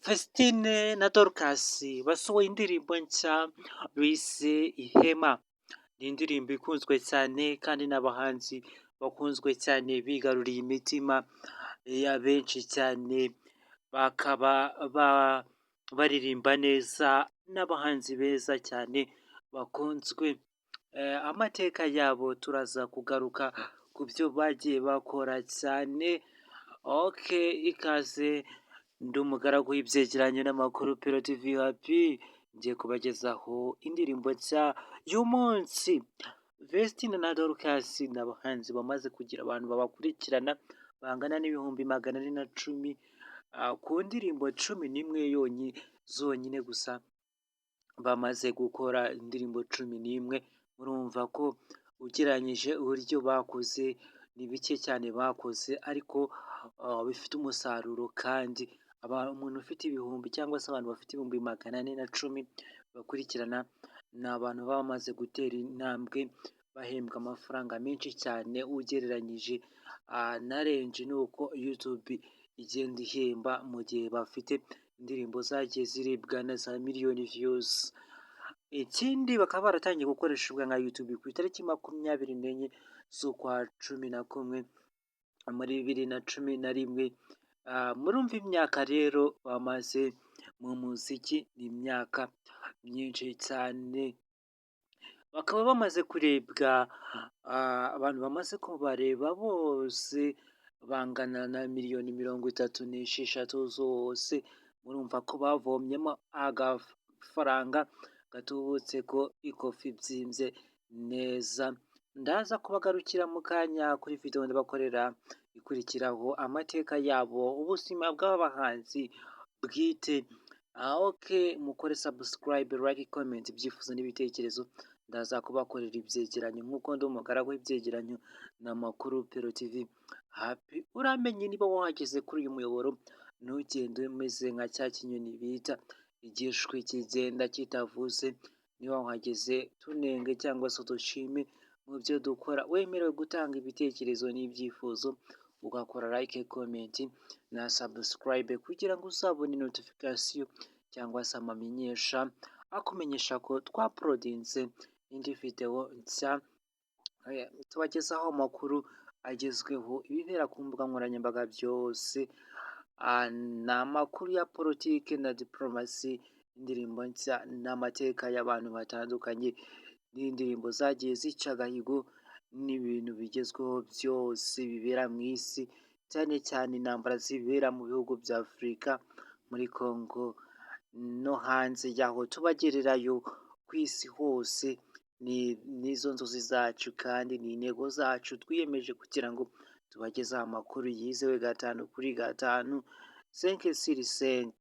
Vestine na Dorcas basohoye indirimbo nshya bise Ihema. Ni indirimbo ikunzwe cyane kandi n'abahanzi bakunzwe cyane bigaruriye imitima ya benshi cyane, bakaba baririmba neza n'abahanzi beza cyane bakunzwe. Amateka yabo turaza kugaruka ku byo bagiye bakora cyane. Ikaze ndi umugaragu w'ibyegeranyo n'amakuru Pero TV Happy, ngiye kubagezaho indirimbo nshya y'umunsi. Vestine na Dorcas ni abahanzi bamaze kugira abantu babakurikirana bangana n'ibihumbi 410 ku ndirimbo 11 zonyine gusa bamaze gukora indirimbo 11. Murumva ko ugereranyije uburyo bakoze ni bike cyane bakoze, ariko bifite umusaruro kandi umuntu ufite ibihumbi cyangwa se abantu bafite ibihumbi 410 bakurikirana ni abantu baba bamaze gutera intambwe, bahembwa amafaranga menshi cyane ugereranyije na renji nuko YouTube igenda ihemba mu gihe bafite indirimbo zagiye zirebwa na za miliyoni views. Ikindi bakaba baratangiye gukoreshwa nka YouTube ku itariki 24 z'ukwa 11 muri 2011. Murumva imyaka rero bamaze mu muziki, ni imyaka myinshi cyane. Bakaba bamaze kurebwa, abantu bamaze kubareba bose bangana na miliyoni 36 zose. Murumva ko bavomyemo agafaranga gatubutse ko ikofi ibyimbye neza. Ndaza kubagarukira mu kanya kuri video ndabakorera ikurikiraho amateka yabo, ubuzima bw'abahanzi bwite. Mukore subscribe, like, comment, ibyifuzo n'ibitekerezo. Ndaza kubakorera ibyegeranyo nk'uko ndi umugaragu w'ibyegeranyo n'amakuru Pero TV Happy. Uramenye niba wahageze kuri uyu muyoboro, ntugende umeze nka cya kinyoni bita igishwi kigenda kitavuze. Niba wahageze tunenge cyangwa se udushime mu byo dukora, wemerewe gutanga ibitekerezo n'ibyifuzo, ugakora like, comment na subscribe kugira ngo uzabone notification cyangwa se amamenyesha akumenyesha ko twaprodinze indi video nshya. Tubagezaho amakuru agezweho, ibibera ku mbuga nkoranyambaga byose, ni amakuru ya politike na diplomasi, indirimbo nshya n'amateka y'abantu batandukanye, n'indirimbo zagiye zica agahigo, n'ibintu bigezweho byose bibera mu isi, cyane cyane intambara zibera mu bihugu bya Afurika, muri Congo no hanze yaho. Tubagererayo ku isi hose. Nizo nzozi zacu kandi ni intego zacu twiyemeje kugira ngo tubagezeho amakuru yizewe 5/5, 5/5.